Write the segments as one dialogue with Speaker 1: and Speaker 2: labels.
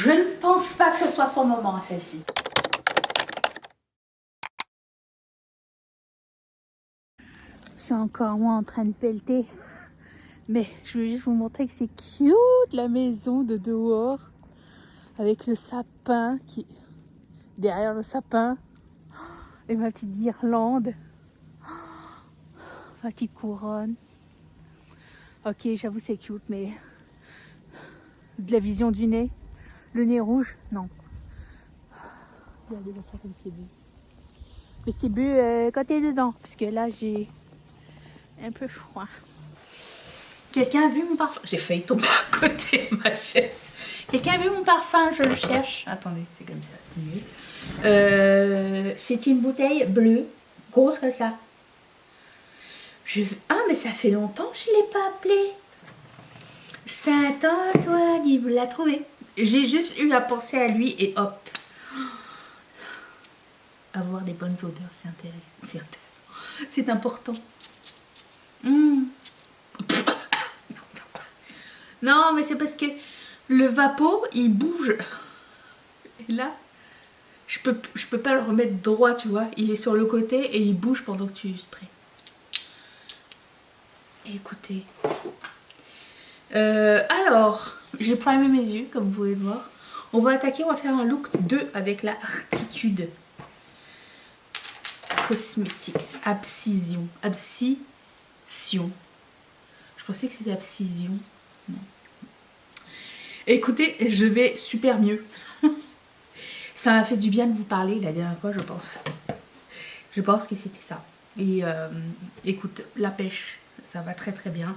Speaker 1: Je ne pense pas que ce soit son moment à celle-ci. Je suis encore moi en train de pelleter. Mais je veux juste vous montrer que c'est cute la maison de dehors. Avec le sapin qui... Derrière le sapin. Et ma petite guirlande. Ma petite couronne. Ok, j'avoue c'est cute, mais... De la vision du nez. Le nez rouge, non. Regardez ça comme c'est beau. Mais c'est beau quand t'es dedans. Parce que là j'ai un peu froid. Quelqu'un a vu mon parfum? J'ai failli tomber à côté de ma chaise. Quelqu'un a vu mon parfum? Je le cherche. Attendez, c'est comme ça, c'est mieux. C'est une bouteille bleue, grosse comme ça. Ah, mais ça fait longtemps que je ne l'ai pas appelé. Saint-Antoine, il me l'a trouvé. J'ai juste eu à penser à lui et hop. Avoir des bonnes odeurs, c'est intéressant. C'est important. Non, mais c'est parce que le vapeau, il bouge. Et là, je peux pas le remettre droit, tu vois. Il est sur le côté et il bouge pendant que tu sprays. Écoutez. Alors, j'ai primé mes yeux, comme vous pouvez le voir. On va attaquer, on va faire un look 2 avec la Artitude Cosmetics. Abscission. Abscission. Je pensais que c'était abscission. Non. Écoutez, je vais super mieux. Ça m'a fait du bien de vous parler la dernière fois, je pense. Je pense que c'était ça. Et écoute, la pêche, ça va très très bien.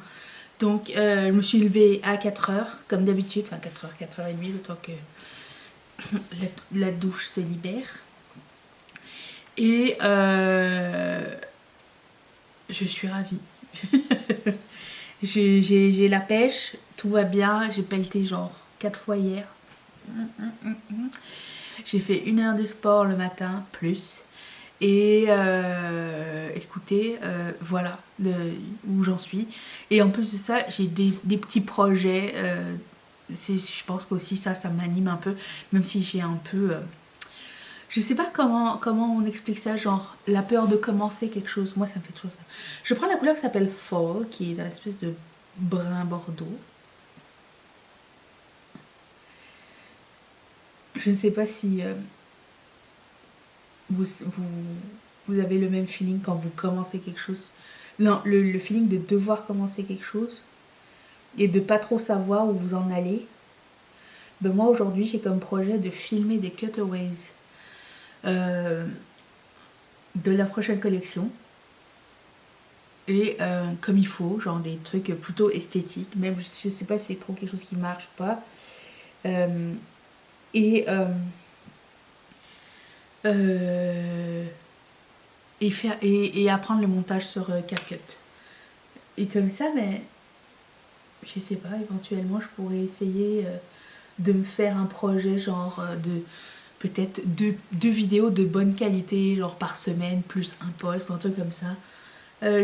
Speaker 1: Donc, je me suis levée à 4h, comme d'habitude. Enfin, 4h, 4h30, le temps que la douche se libère. Et je suis ravie. J'ai la pêche, tout va bien. J'ai pelleté genre 4 fois hier. J'ai fait 1 heure de sport le matin, plus. Et écoutez, voilà où j'en suis. Et en plus de ça, j'ai des petits projets. Je pense qu'aussi ça m'anime un peu. Même si j'ai un peu... je sais pas comment on explique ça, genre la peur de commencer quelque chose. Moi, ça me fait toujours ça. Je prends la couleur qui s'appelle Fall, qui est dans l'espèce de brun bordeaux. Je ne sais pas si vous avez le même feeling quand vous commencez quelque chose. Non, le feeling de devoir commencer quelque chose et de pas trop savoir où vous en allez. Ben moi, aujourd'hui, j'ai comme projet de filmer des cutaways de la prochaine collection. Et comme il faut, genre des trucs plutôt esthétiques. Même, je sais pas si c'est trop quelque chose qui marche ou pas. Et faire et apprendre le montage sur CapCut. Et comme ça, mais je sais pas, éventuellement je pourrais essayer de me faire un projet genre de peut-être deux vidéos de bonne qualité, genre par semaine, plus un post, un truc comme ça.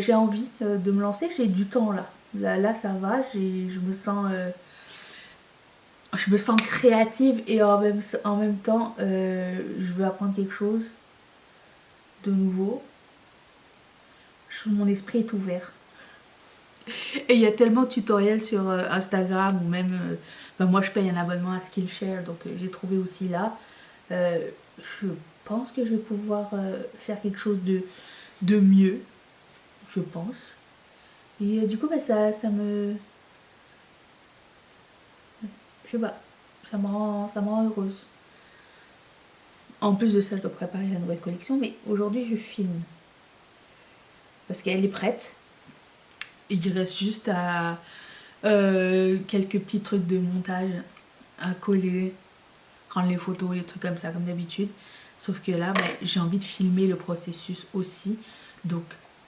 Speaker 1: J'ai envie de me lancer, j'ai du temps là. Là ça va, je me sens créative et en même temps je veux apprendre quelque chose de nouveau. Mon esprit est ouvert. Et il y a tellement de tutoriels sur Instagram ou même... moi je paye un abonnement à Skillshare, donc j'ai trouvé aussi là. Je pense que je vais pouvoir faire quelque chose de mieux, je pense. Et du coup ça me... Je sais pas, ça me rend heureuse. En plus de ça, je dois préparer la nouvelle collection, mais aujourd'hui je filme. Parce qu'elle est prête. Il reste juste à quelques petits trucs de montage à coller, prendre les photos, les trucs comme ça, comme d'habitude. Sauf que là, j'ai envie de filmer le processus aussi. Donc,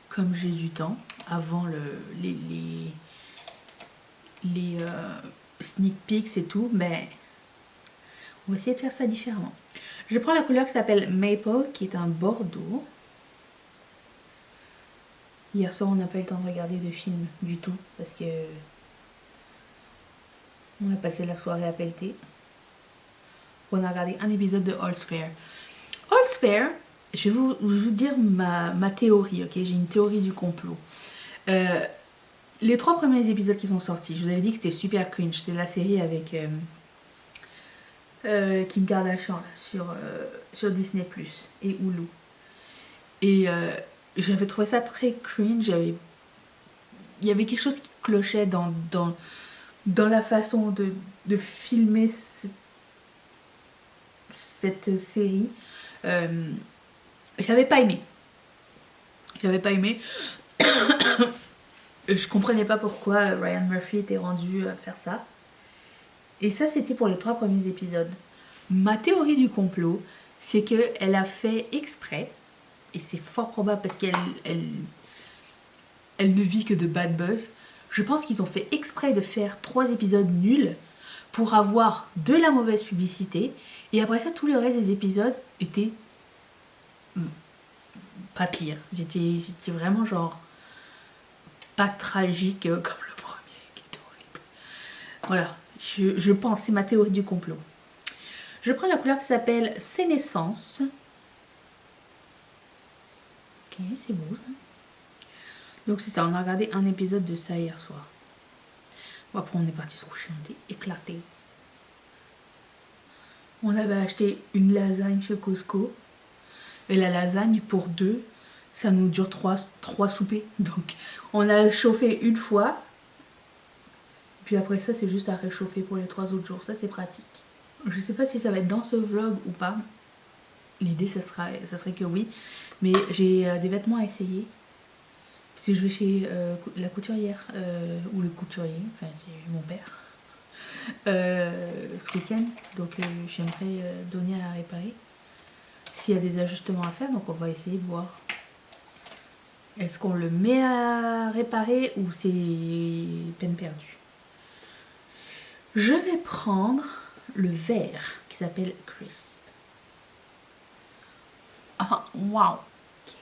Speaker 1: comme j'ai du temps, avant les sneak peeks et tout, on va essayer de faire ça différemment. Je prends la couleur qui s'appelle Maple, qui est un bordeaux. Hier soir, on n'a pas eu le temps de regarder de film du tout, parce que on a passé la soirée à pelleter. On a regardé un épisode de All's Fair. All's Fair, je vais vous dire ma théorie, ok? J'ai une théorie du complot. Les 3 premiers épisodes qui sont sortis, je vous avais dit que c'était super cringe. C'est la série avec Kim Kardashian là, sur Disney Plus et Hulu. Et j'avais trouvé ça très cringe. Il y avait quelque chose qui clochait dans la façon de filmer cette série. J'avais pas aimé. Je comprenais pas pourquoi Ryan Murphy était rendu à faire ça. Et ça, c'était pour les 3 premiers épisodes. Ma théorie du complot, c'est qu'elle a fait exprès, et c'est fort probable parce qu'elle ne vit que de bad buzz. Je pense qu'ils ont fait exprès de faire 3 épisodes nuls pour avoir de la mauvaise publicité. Et après ça, tout le reste des épisodes étaient pas pire. C'était vraiment genre pas tragique comme le premier qui est horrible. Voilà, je pense, c'est ma théorie du complot. Je prends la couleur qui s'appelle Sénescence. Ok, c'est beau. Donc c'est ça, on a regardé un épisode de ça hier soir. Bon, après on est parti se coucher, on était éclatés. On avait acheté une lasagne chez Costco. Et la lasagne pour 2, ça nous dure 3 soupers. Donc on a chauffé une fois. Puis après ça, c'est juste à réchauffer pour les 3 autres jours. Ça, c'est pratique. Je sais pas si ça va être dans ce vlog ou pas. L'idée, ça serait que oui. Mais j'ai des vêtements à essayer. Si je vais chez la couturière, ou le couturier, enfin c'est mon père, ce week-end. Donc j'aimerais donner à réparer. S'il y a des ajustements à faire, donc on va essayer de voir. Est-ce qu'on le met à réparer ou c'est peine perdue? Je vais prendre le vert qui s'appelle Crisp. Ah, waouh! Ok.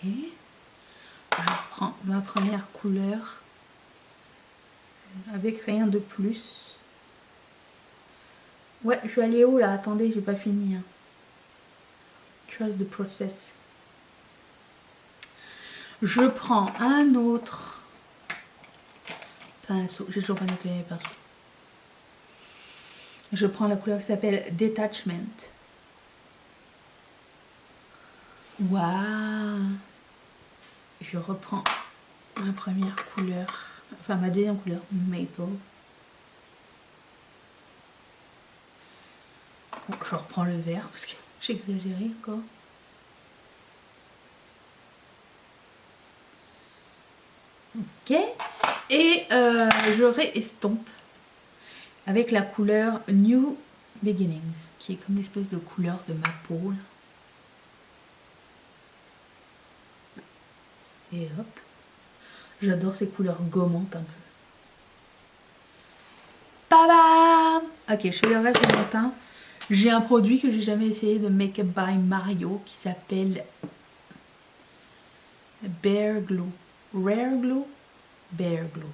Speaker 1: Je prends ma première couleur avec rien de plus. Ouais, je vais aller où là? Attendez, j'ai pas fini. Hein. Trust the process. Je prends un autre pinceau. J'ai toujours pas nettoyé mes pinceaux. Je prends la couleur qui s'appelle Detachment. Waouh! Je reprends ma première couleur, enfin ma deuxième couleur, Maple. Bon, je reprends le vert parce que j'ai exagéré encore. Ok. Et je réestompe avec la couleur New Beginnings, qui est comme une espèce de couleur de ma peau. Et hop. J'adore ces couleurs gommantes un peu. Bam! Ok, je fais le reste de mon teint. J'ai un produit que j'ai jamais essayé de Make Up by Mario qui s'appelle Bare Glow. Rare Glow? Bare Glow.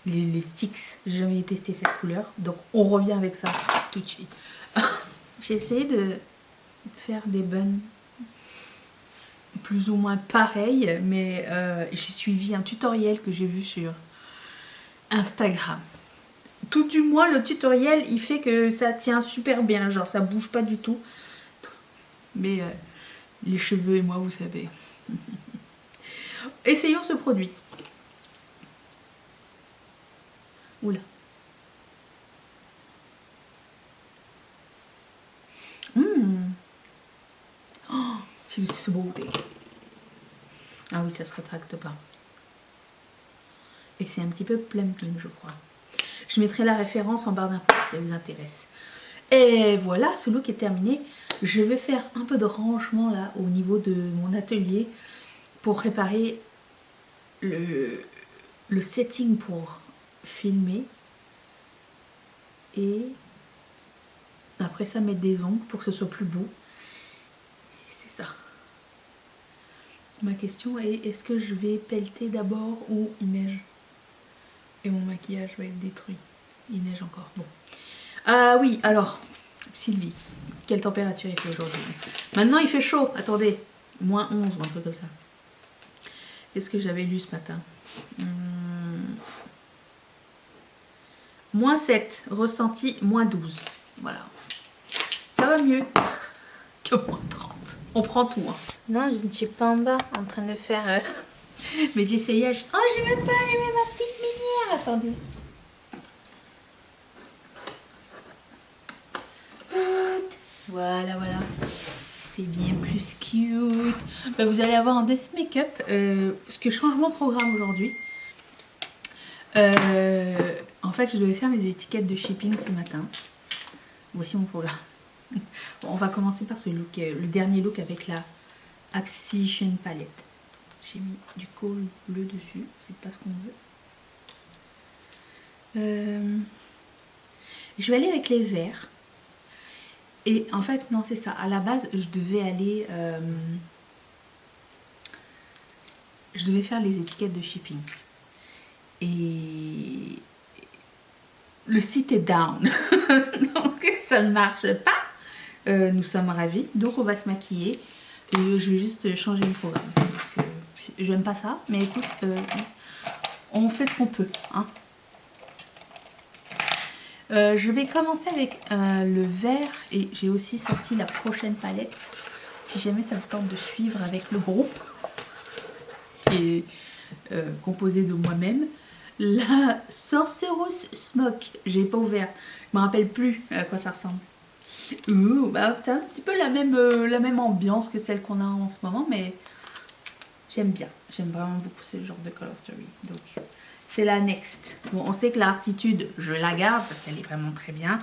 Speaker 1: Les sticks, j'ai jamais testé cette couleur. Donc on revient avec ça tout de suite. J'ai essayé de faire des buns plus ou moins pareils, mais j'ai suivi un tutoriel que j'ai vu sur Instagram. Tout du moins le tutoriel il fait que ça tient super bien, genre ça bouge pas du tout. Mais les cheveux et moi vous savez. Essayons ce produit. Oula. Oh, c'est ce beauté. Ah oui, ça se rétracte pas. Et c'est un petit peu plumping, je crois. Je mettrai la référence en barre d'infos si ça vous intéresse. Et voilà, ce look est terminé. Je vais faire un peu de rangement là au niveau de mon atelier pour préparer le setting pour filmer. Et après ça, mettre des ongles pour que ce soit plus beau. Et c'est ça. Ma question est, est-ce que je vais pelleter d'abord ou il neige? Et mon maquillage va être détruit. Il neige encore. Bon. Ah oui, alors, Sylvie. Quelle température il fait aujourd'hui? Maintenant il fait chaud, attendez. -11 ou un truc comme ça. Qu'est-ce que j'avais lu ce matin? -7, ressenti -12. Voilà. Ça va mieux que -30. On prend tout. Hein. Non, je ne suis pas en bas en train de faire mes essayages. Oh, j'ai même pas allumé ma petite minière. Attendez. Voilà, voilà. C'est bien plus cute. Bah, vous allez avoir un deuxième make-up. Ce que changement de programme aujourd'hui. En fait, je devais faire mes étiquettes de shipping ce matin. Voici mon programme. Bon, on va commencer par ce look, le dernier look avec la Obsession palette. J'ai mis du col bleu dessus, c'est pas ce qu'on veut. Je vais aller avec les verts. Et en fait, non, c'est ça. À la base, je devais aller... je devais faire les étiquettes de shipping. Et le site est down. Donc, ça ne marche pas. Nous sommes ravis. Donc, on va se maquiller. Et je vais juste changer le programme. J'aime pas ça. Mais écoute, on fait ce qu'on peut. Hein. Je vais commencer avec le vert. Et j'ai aussi sorti la prochaine palette. Si jamais ça vous tente de suivre avec le groupe. Qui est composé de moi-même. La Sorcerous Smoke. J'ai pas ouvert. Je me rappelle plus à quoi ça ressemble. Bah, c'est un petit peu la même ambiance que celle qu'on a en ce moment, mais j'aime bien. J'aime vraiment beaucoup ce genre de color story. Donc, c'est la next. Bon, on sait que la Artitude, je la garde parce qu'elle est vraiment très bien.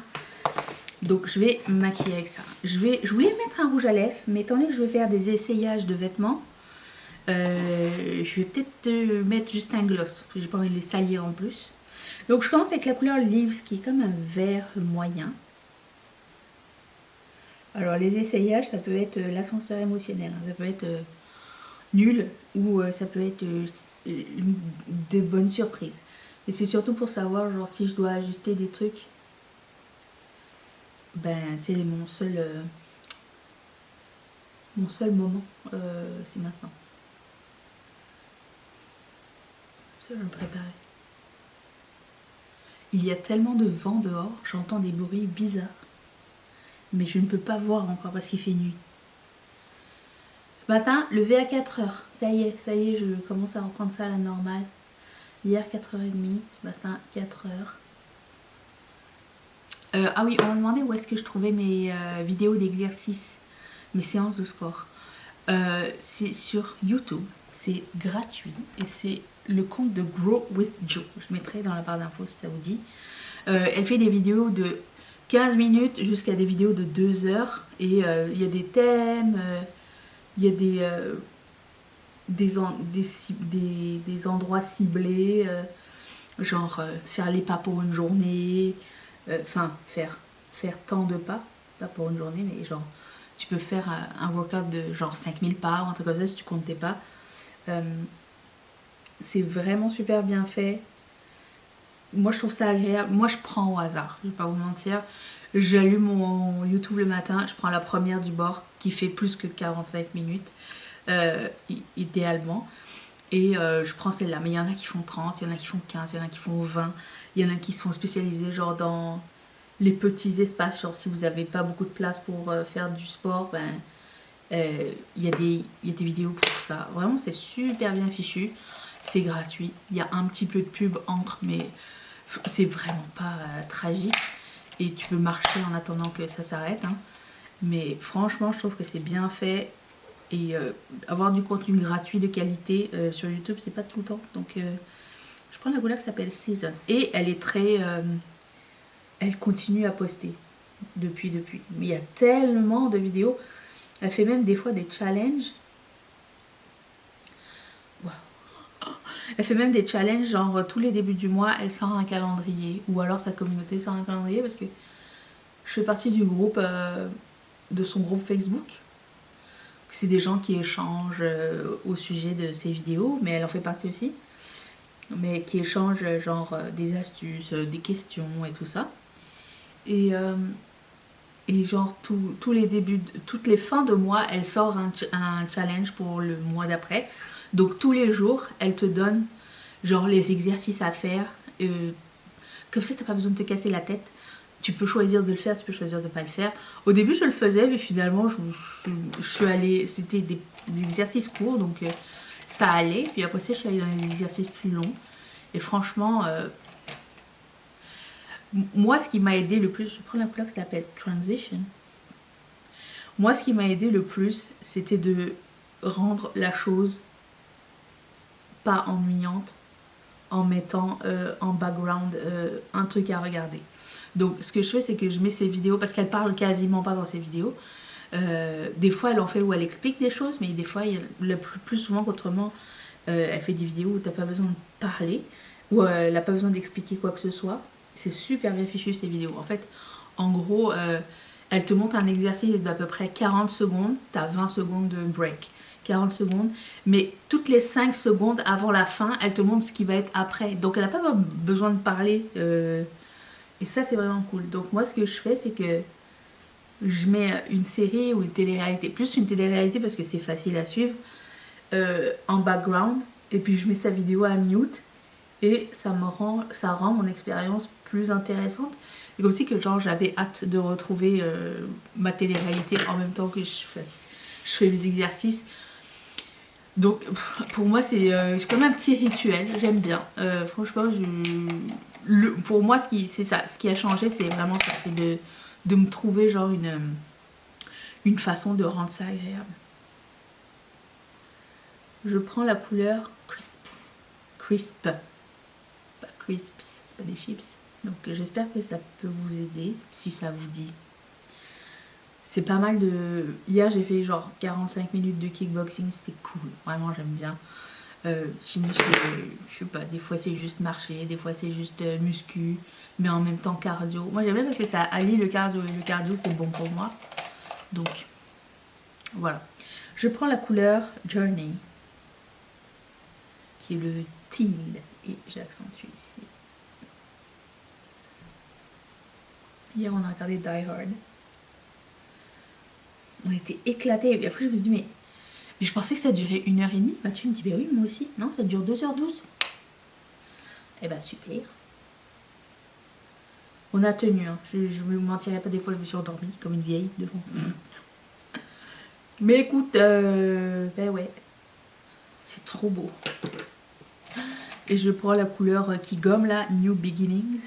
Speaker 1: Donc, je vais me maquiller avec ça. Je voulais mettre un rouge à lèvres, mais étant donné que je vais faire des essayages de vêtements, je vais peut-être mettre juste un gloss. Parce que j'ai pas envie de les salir en plus. Donc, je commence avec la couleur Leaves, qui est comme un vert moyen. Alors les essayages, ça peut être l'ascenseur émotionnel, hein. Ça peut être nul ou ça peut être de bonnes surprises. Et c'est surtout pour savoir genre si je dois ajuster des trucs. Ben c'est mon seul moment, c'est maintenant. Ça je vais me préparer. Il y a tellement de vent dehors, j'entends des bruits bizarres. Mais je ne peux pas voir encore parce qu'il fait nuit. Ce matin, levé à 4h. Ça y est, je commence à reprendre ça à la normale. Hier, 4h30. Ce matin, 4h. Ah oui, on m'a demandé où est-ce que je trouvais mes vidéos d'exercice, mes séances de sport. C'est sur YouTube. C'est gratuit. Et c'est le compte de Grow with Jo. Je mettrai dans la barre d'infos si ça vous dit. Elle fait des vidéos de 15 minutes jusqu'à des vidéos de 2 heures. Et il y a des thèmes, il y a des endroits ciblés, genre faire les pas pour une journée, enfin faire tant de pas pour une journée, mais genre tu peux faire un workout de genre 5000 pas ou un truc comme ça si tu comptes tes pas. C'est vraiment super bien fait. Moi je trouve ça agréable. Moi je prends au hasard, je vais pas vous mentir. J'allume mon YouTube le matin, je prends la première du bord qui fait plus que 45 minutes idéalement. Et je prends celle-là. Mais il y en a qui font 30, il y en a qui font 15, il y en a qui font 20. Il y en a qui sont spécialisés genre dans les petits espaces. Genre si vous n'avez pas beaucoup de place pour faire du sport, ben il y a des vidéos pour ça. Vraiment c'est super bien fichu. C'est gratuit. Il y a un petit peu de pub entre, mais c'est vraiment pas tragique. Et tu peux marcher en attendant que ça s'arrête. Hein. Mais franchement, je trouve que c'est bien fait. Et avoir du contenu gratuit de qualité sur YouTube, c'est pas tout le temps. Donc, je prends la couleur qui s'appelle Seasons. Et elle est très... elle continue à poster depuis. Mais il y a tellement de vidéos. Elle fait même des fois des challenges. Elle fait même des challenges, genre tous les débuts du mois, elle sort un calendrier. Ou alors sa communauté sort un calendrier parce que je fais partie du groupe, de son groupe Facebook. C'est des gens qui échangent au sujet de ses vidéos, mais elle en fait partie aussi. Mais qui échangent genre des astuces, des questions et tout ça. Et Et genre tous les débuts, toutes les fins de mois, elle sort un challenge pour le mois d'après. Donc tous les jours, elle te donne genre les exercices à faire. Comme ça, t'as pas besoin de te casser la tête. Tu peux choisir de le faire, tu peux choisir de pas le faire. Au début, je le faisais, mais finalement, je suis allée... C'était des exercices courts, donc ça allait. Puis après ça, je suis allée dans des exercices plus longs. Et franchement, moi, ce qui m'a aidé le plus... Je prends la couleur qui s'appelle Transition. Moi, ce qui m'a aidé le plus, c'était de rendre la chose pas ennuyante en mettant en background un truc à regarder. Donc ce que je fais, c'est que je mets ces vidéos, parce qu'elle parle quasiment pas dans ses vidéos. Des fois elle en fait où elle explique des choses, mais des fois, le plus souvent qu'autrement, elle fait des vidéos où t'as pas besoin de parler, où elle n'a pas besoin d'expliquer quoi que ce soit. C'est super bien fichu ces vidéos. En fait, en gros, elle te montre un exercice d'à peu près 40 secondes, t'as 20 secondes de break. 40 secondes, mais toutes les 5 secondes avant la fin, elle te montre ce qui va être après. Donc elle n'a pas besoin de parler. Et ça, c'est vraiment cool. Donc moi, ce que je fais, c'est que je mets une série ou une télé-réalité, plus une télé-réalité parce que c'est facile à suivre, en background. Et puis je mets sa vidéo à mute. Et ça rend mon expérience plus intéressante. C'est comme si que genre j'avais hâte de retrouver ma télé-réalité en même temps que je fais mes exercices. Donc pour moi c'est comme un petit rituel, j'aime bien. Franchement, pour moi c'est ça, ce qui a changé c'est vraiment ça, c'est de me trouver genre une façon de rendre ça agréable. Je prends la couleur Crisp, pas Crisps, c'est pas des chips. Donc j'espère que ça peut vous aider si ça vous dit. C'est pas mal de... Hier j'ai fait genre 45 minutes de kickboxing, c'était cool, vraiment j'aime bien. Sinon je sais pas, des fois c'est juste marcher, des fois c'est juste muscu, mais en même temps cardio. Moi j'aime bien parce que ça allie le cardio et le cardio c'est bon pour moi. Donc voilà. Je prends la couleur Journey, qui est le teal, et j'accentue ici. Hier on a regardé Die Hard. On était éclatés. Et après, je me suis dit, mais je pensais que ça durait 1h30. Mathieu me dit, bah oui, moi aussi. Non, ça dure 2h12. Eh ben, super. On a tenu. Hein. Je ne me mentirais pas, des fois, je me suis endormie comme une vieille devant. Mais écoute, ben ouais. C'est trop beau. Et je prends la couleur qui gomme là, New Beginnings.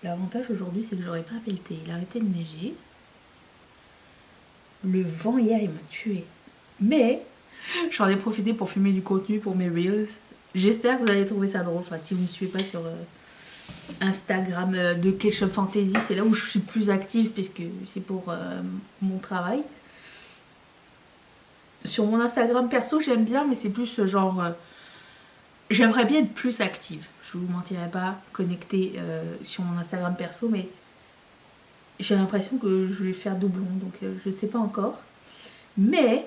Speaker 1: L'avantage aujourd'hui, c'est que j'aurais pas pelleté. Il a arrêté de neiger. Le vent hier, il m'a tué. Mais j'en ai profité pour filmer du contenu pour mes Reels. J'espère que vous allez trouver ça drôle. Enfin, si vous ne me suivez pas sur Instagram de Ketchup Fantasy, c'est là où je suis plus active puisque c'est pour mon travail. Sur mon Instagram perso, j'aime bien, mais c'est plus genre... j'aimerais bien être plus active. Je vous mentirai pas, connectée sur mon Instagram perso, mais... j'ai l'impression que je vais faire doublon, donc je ne sais pas encore. Mais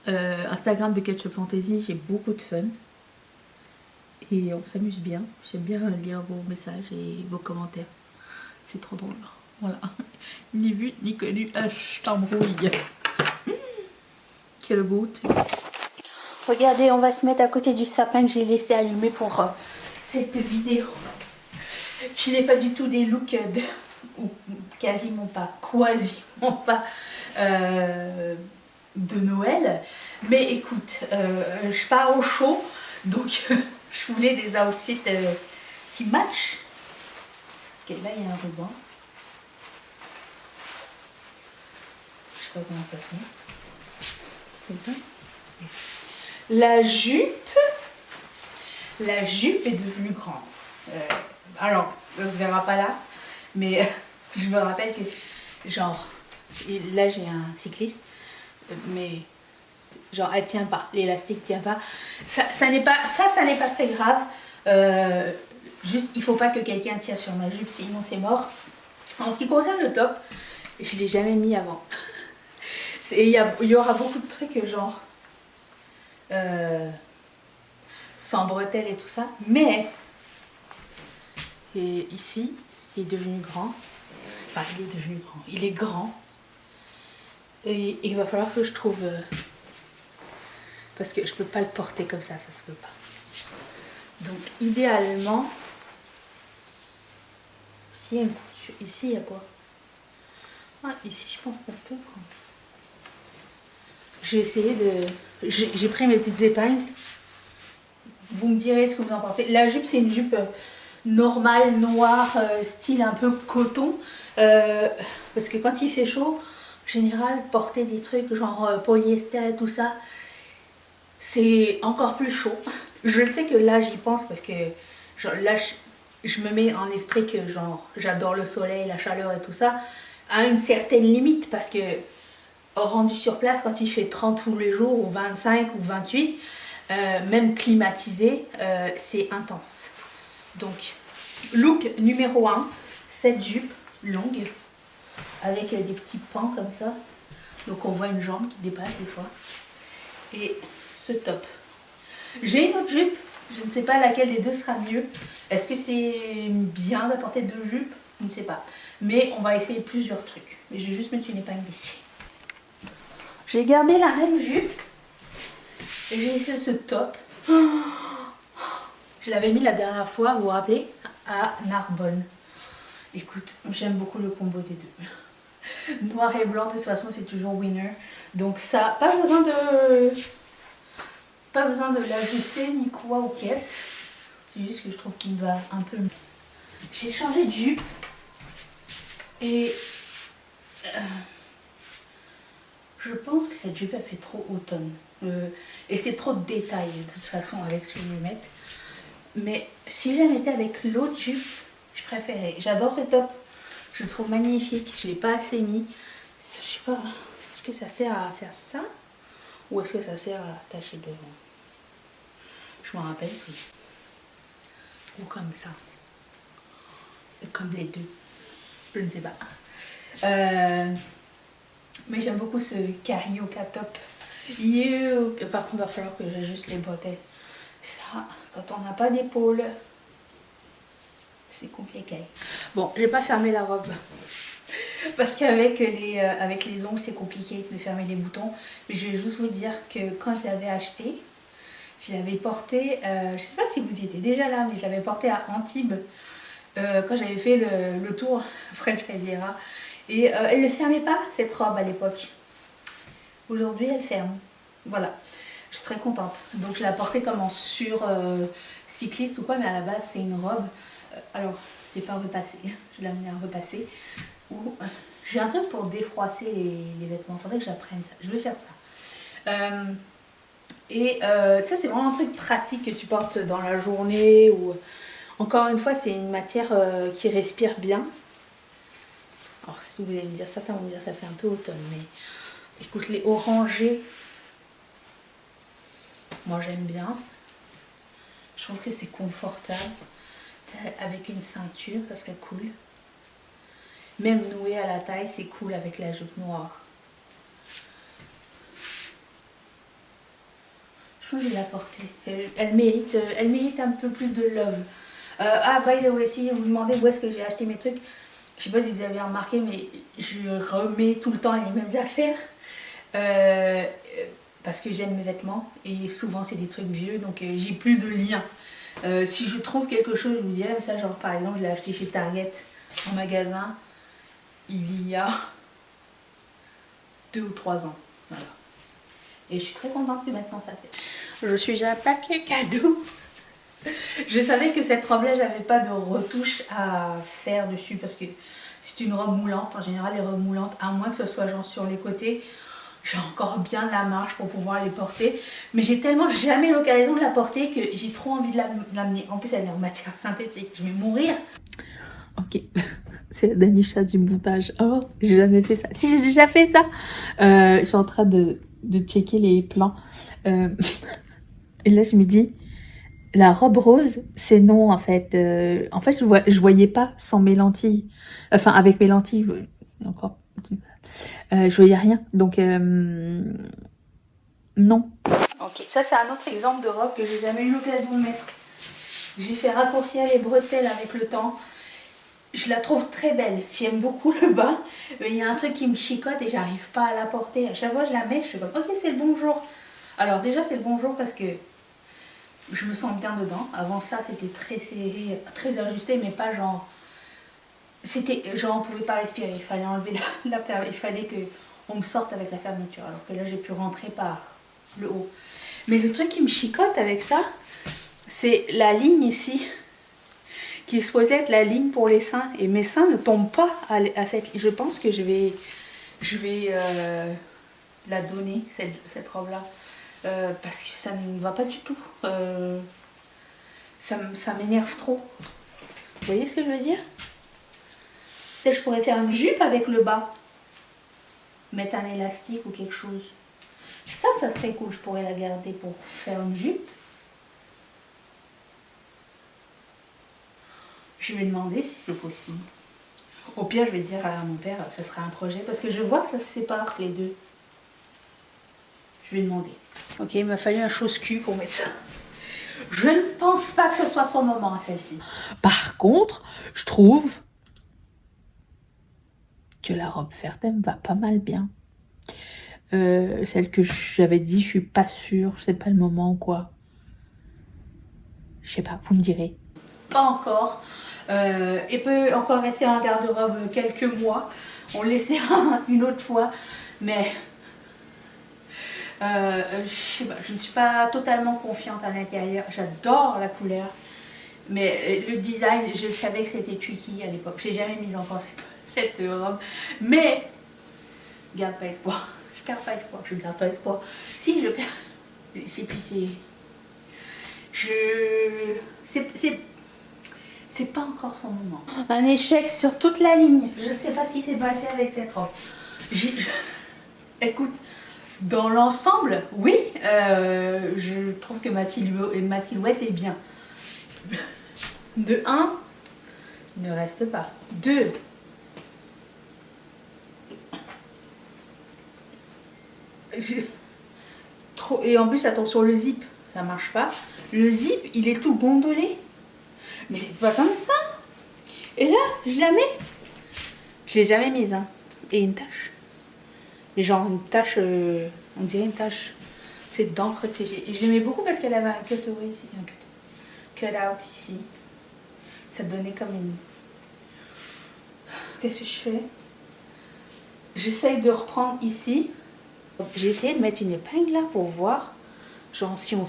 Speaker 1: Instagram de Ketchup Fantasy, j'ai beaucoup de fun. Et on s'amuse bien. J'aime bien lire vos messages et vos commentaires. C'est trop drôle. Voilà. Ni vu, ni connu. Je t'embrouille. Quel beau. Regardez, on va se mettre à côté du sapin que j'ai laissé allumer pour cette vidéo. Tu n'es pas du tout des looks de... ou quasiment pas, quasiment pas de Noël, mais écoute, je pars au chaud, donc je voulais des outfits qui matchent. Ok, là il y a un ruban, je sais pas comment ça se met. La jupe est devenue grande. Alors, ça se verra pas là, mais je me rappelle que, genre, là j'ai un cycliste, mais genre elle tient pas, l'élastique tient pas. Ça n'est pas très grave. Juste, il faut pas que quelqu'un tire sur ma jupe, sinon c'est mort. En ce qui concerne le top, je l'ai jamais mis avant. Il y aura beaucoup de trucs genre sans bretelles et tout ça, mais et ici il est devenu grand. Enfin, il est devenu grand. Il est grand. Et il va falloir que je trouve... parce que je peux pas le porter comme ça se peut pas. Donc, idéalement... Ici, il y a quoi? Ah, ici, je pense qu'on peut prendre. Je vais essayer de... J'ai pris mes petites épingles. Vous me direz ce que vous en pensez. La jupe, c'est une jupe normale, noire, style un peu coton. Parce que quand il fait chaud, en général, porter des trucs genre polyester, tout ça, c'est encore plus chaud. Je le sais que là, j'y pense parce que genre, là, je me mets en esprit que genre j'adore le soleil, la chaleur et tout ça, à une certaine limite parce que rendu sur place, quand il fait 30 tous les jours, ou 25 ou 28, même climatisé, c'est intense. Donc, look numéro 1, cette jupe longue, avec des petits pans comme ça. Donc on voit une jambe qui dépasse des fois. Et ce top. J'ai une autre jupe, je ne sais pas laquelle des deux sera mieux. Est-ce que c'est bien d'apporter deux jupes? Je ne sais pas. Mais on va essayer plusieurs trucs. Mais je vais juste mettre une épingle ici. J'ai gardé la même jupe. Et j'ai essayé ce top. Je l'avais mis la dernière fois, vous vous rappelez, à Narbonne. Écoute, j'aime beaucoup le combo des deux. Noir et blanc, de toute façon, c'est toujours winner. Donc ça, pas besoin de l'ajuster ni quoi aux caisses. C'est juste que je trouve qu'il va un peu mieux. J'ai changé de jupe. Et je pense que cette jupe, elle fait trop automne. Et c'est trop de détails, de toute façon, avec ce que je vais mettre. Mais si je la mettais avec l'autre jupe, je préférais. J'adore ce top. Je le trouve magnifique. Je ne l'ai pas assez mis. Je sais pas, est-ce que ça sert à faire ça? Ou est-ce que ça sert à attacher devant? Je m'en rappelle plus. Ou comme ça. Ou comme les deux. Je ne sais pas. Mais j'aime beaucoup ce carioca top. Par contre, il va falloir que j'ajuste les bretelles. Ça, quand on n'a pas d'épaule, c'est compliqué. Bon, je vais pas fermer la robe. Parce qu'avec avec les ongles, c'est compliqué de fermer les boutons. Mais je vais juste vous dire que quand je l'avais acheté, je l'avais porté, je sais pas si vous y étiez déjà là, mais je l'avais porté à Antibes quand j'avais fait le tour French Riviera. Et elle ne fermait pas cette robe à l'époque. Aujourd'hui, elle ferme. Voilà. Je serais contente. Donc je l'ai portée comme en sur cycliste ou quoi, mais à la base c'est une robe. Alors, je l'ai pas repassée. Je l'ai amenée à repasser. Ou j'ai un truc pour défroisser les vêtements. Il faudrait que j'apprenne ça. Je vais faire ça. Ça c'est vraiment un truc pratique que tu portes dans la journée. Ou encore une fois, c'est une matière qui respire bien. Alors si vous allez me dire, certains vont me dire ça fait un peu automne, mais écoute, les orangés, moi j'aime bien. Je trouve que c'est confortable. Avec une ceinture, ça serait cool. Même noué à la taille, c'est cool avec la jupe noire. Je pense que je vais la porter. Elle mérite un peu plus de love. By the way, si vous me demandez où est-ce que j'ai acheté mes trucs, je sais pas si vous avez remarqué, mais je remets tout le temps les mêmes affaires. Parce que j'aime mes vêtements. Et souvent, c'est des trucs vieux, donc j'ai plus de lien. Si je trouve quelque chose, je vous dirais, ça, genre par exemple, je l'ai acheté chez Target en magasin il y a 2 ou 3 ans. Voilà. Et je suis très contente que maintenant ça fait. Je suis déjà paquet cadeau. Je savais que cette robe-là, j'avais pas de retouche à faire dessus parce que c'est une robe moulante. En général, les robes moulantes, à moins que ce soit genre sur les côtés, j'ai encore bien la marge pour pouvoir les porter. Mais j'ai tellement jamais l'occasion de la porter que j'ai trop envie de l'amener. En plus, elle est en matière synthétique. Je vais mourir. Ok, c'est la Danisha du montage. Oh, j'ai jamais fait ça. Si, j'ai déjà fait ça. Je suis en train de checker les plans. Et là, je me dis, la robe rose, c'est non, en fait. En fait, je voyais pas sans mes lentilles. Enfin, avec mes lentilles, encore. Je voyais rien. Donc, non. Ok, ça, c'est un autre exemple de robe que j'ai jamais eu l'occasion de mettre. J'ai fait raccourcir les bretelles avec le temps. Je la trouve très belle. J'aime beaucoup le bas. Mais il y a un truc qui me chicote et j'arrive pas à la porter. À chaque fois je la mets, je suis comme ok, c'est le bon jour. Alors déjà c'est le bon jour parce que je me sens bien dedans. Avant ça c'était très serré, très ajusté, mais pas genre... C'était genre on pouvait pas respirer. Il fallait enlever il fallait que on me sorte avec la fermeture. Alors que là j'ai pu rentrer par le haut. Mais le truc qui me chicote avec ça, c'est la ligne ici, qui est supposée être la ligne pour les seins. Et mes seins ne tombent pas à cette ligne. Je pense que je vais la donner, cette robe-là. Parce que ça ne va pas du tout. Ça m'énerve trop. Vous voyez ce que je veux dire? Peut-être je pourrais faire une jupe avec le bas. Mettre un élastique ou quelque chose. Ça serait cool. Je pourrais la garder pour faire une jupe. Je vais demander si c'est possible. Au pire, je vais dire à mon père, ça sera un projet. Parce que je vois que ça se sépare les deux. Je vais demander. Ok, il m'a fallu un chausse-cul pour mettre ça. Je ne pense pas que ce soit son moment à celle-ci. Par contre, je trouve que la robe verte, elle me va pas mal bien. Celle que j'avais dit, je suis pas sûre. C'est pas le moment ou quoi. Je sais pas, vous me direz. Pas encore. Il peut encore rester en garde-robe quelques mois. On le laissera une autre fois. Mais je sais pas, je ne suis pas totalement confiante à l'intérieur. J'adore la couleur. Mais le design, je savais que c'était tricky à l'époque. J'ai jamais mis encore cette robe. Mais, je garde pas espoir. Je perds pas espoir. Je garde pas espoir. Si, je perds. C'est puis c'est pas encore son moment. Un échec sur toute la ligne. Je ne sais pas ce qui s'est passé avec cette robe. Écoute, dans l'ensemble, oui, je trouve que ma silhouette est bien. De 1, ne reste pas. 2, et en plus, attention, le zip, ça marche pas. Le zip, il est tout gondolé. Mais c'est pas comme ça. Et là, je la mets. Je l'ai jamais mise, hein. Et une tache. Mais genre une tache, on dirait une tache, c'est d'encre. J'aimais beaucoup parce qu'elle avait un cutaway ici, un cut-out ici. Ça donnait comme une... Qu'est-ce que je fais? J'essaye de reprendre ici. J'ai essayé de mettre une épingle là pour voir, genre si on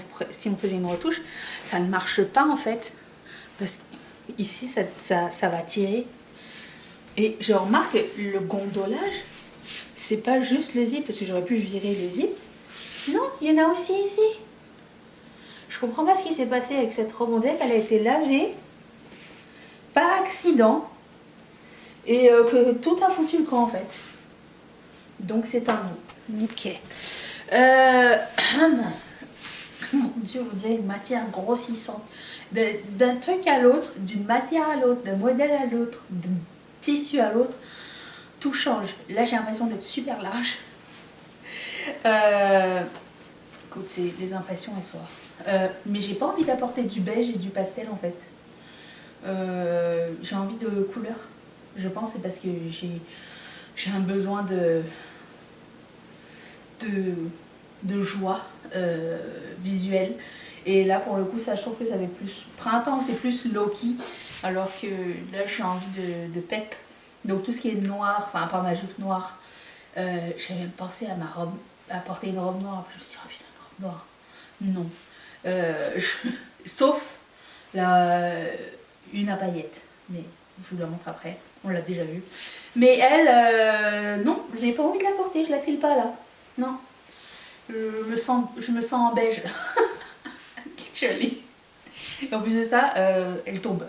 Speaker 1: faisait une retouche. Ça ne marche pas en fait. Parce qu'ici, ça va tirer. Et je remarque le gondolage, c'est pas juste le zip, parce que j'aurais pu virer le zip. Non, il y en a aussi ici. Je comprends pas ce qui s'est passé avec cette robe. On dirait qu'elle a été lavée par accident et que tout a foutu le camp en fait. Donc c'est un non. Ok. Mon Dieu, vous dirait une matière grossissante. D'un truc à l'autre, d'une matière à l'autre, d'un modèle à l'autre, d'un tissu à l'autre, tout change. Là, j'ai l'impression d'être super large. Écoute, c'est les impressions et soir. Mais j'ai pas envie d'apporter du beige et du pastel en fait. J'ai envie de couleur. Je pense c'est parce que j'ai un besoin de joie visuelle. Et là, pour le coup, ça, je trouve que ça fait plus... Printemps, c'est plus low-key, alors que là, j'ai envie de pep. Donc, tout ce qui est noir, enfin, à part ma jupe noire, j'avais même pensé à ma robe, à porter une robe noire. Je me suis dit, oh putain, une robe noire. Non. Sauf une à paillettes. Mais je vous la montre après. On l'a déjà vue. Mais elle, non, j'ai pas envie de la porter. Je la file pas là. Non. Je me sens en beige. Jolie. Et en plus de ça, elle tombe.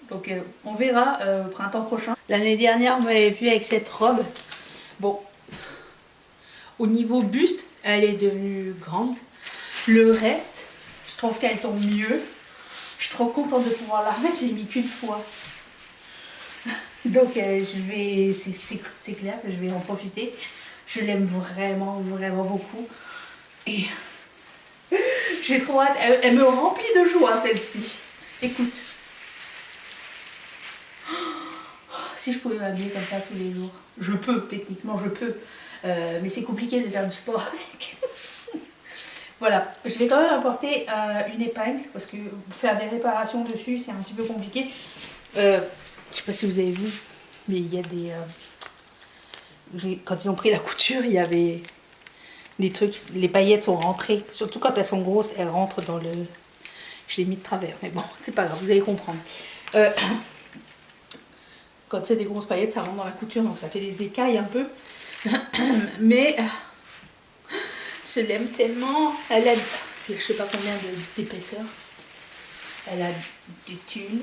Speaker 1: Donc on verra printemps prochain. L'année dernière, vous m'avez vu avec cette robe. Bon, au niveau buste, elle est devenue grande. Le reste, je trouve qu'elle tombe mieux. Je suis trop contente de pouvoir la remettre. J'ai mis qu'une fois. Donc je vais, c'est clair que je vais en profiter. Je l'aime vraiment, vraiment beaucoup. Et j'ai trop hâte. Elle me remplit de joie, celle-ci. Écoute. Si je pouvais m'habiller comme ça tous les jours, je peux, techniquement je peux, mais c'est compliqué de faire du sport avec. Voilà, je vais quand même apporter une épingle parce que faire des réparations dessus c'est un petit peu compliqué. Je sais pas si vous avez vu, mais il y a des... quand ils ont pris la couture, il y avait des trucs, les paillettes sont rentrées, surtout quand elles sont grosses, elles rentrent dans le... Je l'ai mis de travers, mais bon, c'est pas grave, vous allez comprendre. Quand c'est des grosses paillettes, ça rentre dans la couture, donc ça fait des écailles un peu. Mais je l'aime tellement. Elle a, je sais pas combien d'épaisseur. Elle a du tulle.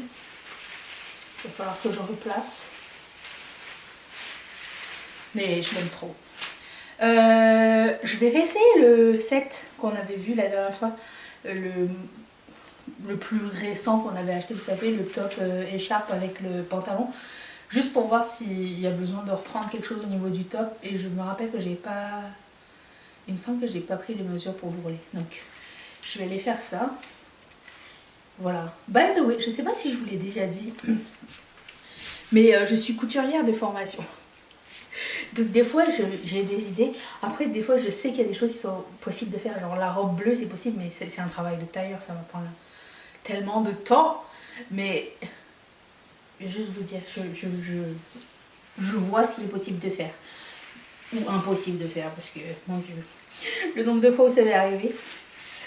Speaker 1: Il va falloir que je replace. Mais je l'aime trop. Je vais réessayer le set qu'on avait vu la dernière fois. Le plus récent qu'on avait acheté, vous savez, le top écharpe avec le pantalon. Juste pour voir s'il y a besoin de reprendre quelque chose au niveau du top. Et je me rappelle que j'ai pas... Il me semble que j'ai pas pris les mesures pour l'ourlet. Donc, je vais aller faire ça. Voilà. By the way, je sais pas si je vous l'ai déjà dit. Mais je suis couturière de formation. Donc des fois, j'ai des idées. Après, des fois, je sais qu'il y a des choses qui sont possibles de faire. Genre la robe bleue, c'est possible, mais c'est un travail de tailleur. Ça va prendre tellement de temps. Mais... juste vous dire, je vois ce qu'il est possible de faire. Ou impossible de faire, parce que, mon Dieu, le nombre de fois où ça m'est arrivé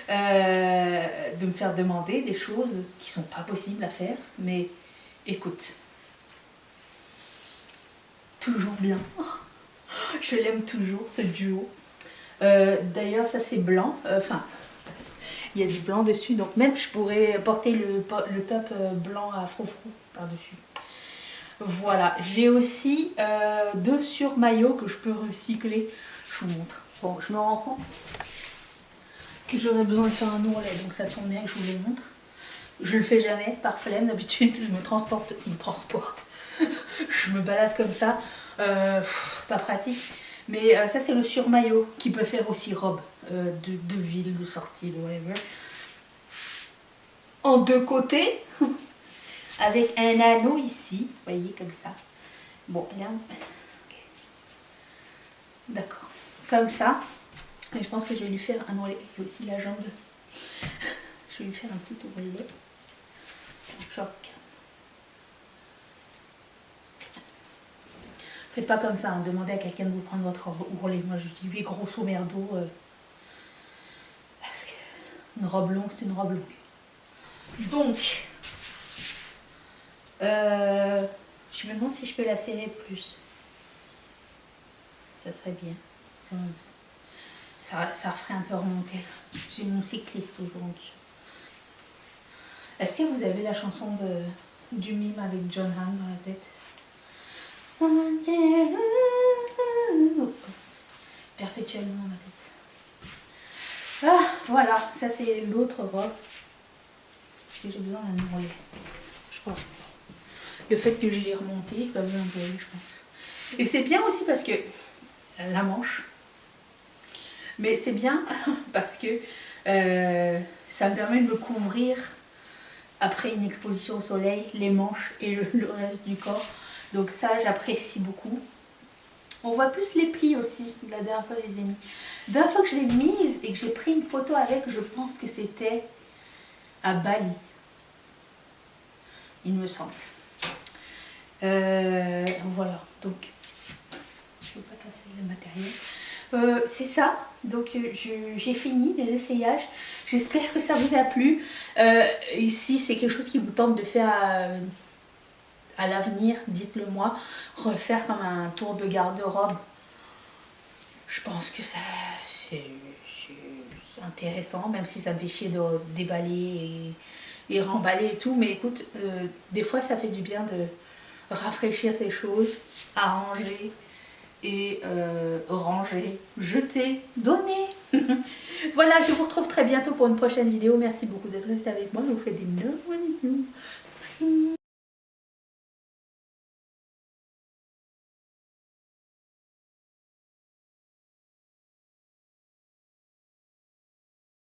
Speaker 1: de me faire demander des choses qui sont pas possibles à faire. Mais écoute, toujours bien. Je l'aime toujours, ce duo. D'ailleurs, ça c'est blanc. Enfin, il y a du blanc dessus, donc même je pourrais porter le top blanc à froufrou par-dessus. Voilà, j'ai aussi 2 surmaillots que je peux recycler. Je vous montre. Bon, je me rends compte que j'aurais besoin de faire un ourlet, donc ça tombe bien que je vous le montre. Je le fais jamais, par flemme, d'habitude je me transporte. Je me balade comme ça, pas pratique. Mais ça c'est le surmaillot qui peut faire aussi robe de ville, de sortie, de whatever. En 2 côtés. Avec un anneau ici, vous voyez, comme ça. Bon, là, okay. D'accord, comme ça. Et je pense que je vais lui faire un ourlet. Il y a aussi la jambe. Je vais lui faire un petit ourlet. Choc. Faites pas comme ça, hein. Demandez à quelqu'un de vous prendre votre ourlet. Moi, je dis grosso merdo. Parce que une robe longue, c'est une robe longue. Donc... je me demande si je peux la serrer plus. Ça serait bien. Ça ferait un peu remonter. J'ai mon cycliste aujourd'hui. Est-ce que vous avez la chanson du mime avec John Hamm dans la tête? Perpétuellement dans la tête. Ah, voilà. Ça, c'est l'autre robe. J'ai besoin d'un ourlet. Je pense. Le fait que je l'ai remonté, pas besoin de je pense. Et c'est bien aussi parce que la manche, mais c'est bien parce que ça me permet de me couvrir après une exposition au soleil, les manches et le reste du corps. Donc ça, j'apprécie beaucoup. On voit plus les plis aussi. La dernière fois, je les ai mis. La dernière fois que je l'ai mise et que j'ai pris une photo avec, je pense que c'était à Bali. Il me semble. Voilà, donc je ne veux pas casser le matériel. C'est ça, donc j'ai fini les essayages. J'espère que ça vous a plu. Et si c'est quelque chose qui vous tente de faire à l'avenir, dites-le moi. Refaire comme un tour de garde-robe. Je pense que ça c'est intéressant, même si ça me fait chier de déballer et remballer et tout. Mais écoute, des fois ça fait du bien de rafraîchir ces choses, arranger et ranger, jeter, donner. Voilà, je vous retrouve très bientôt pour une prochaine vidéo. Merci beaucoup d'être resté avec moi. Je vous fais d'énormes bisous.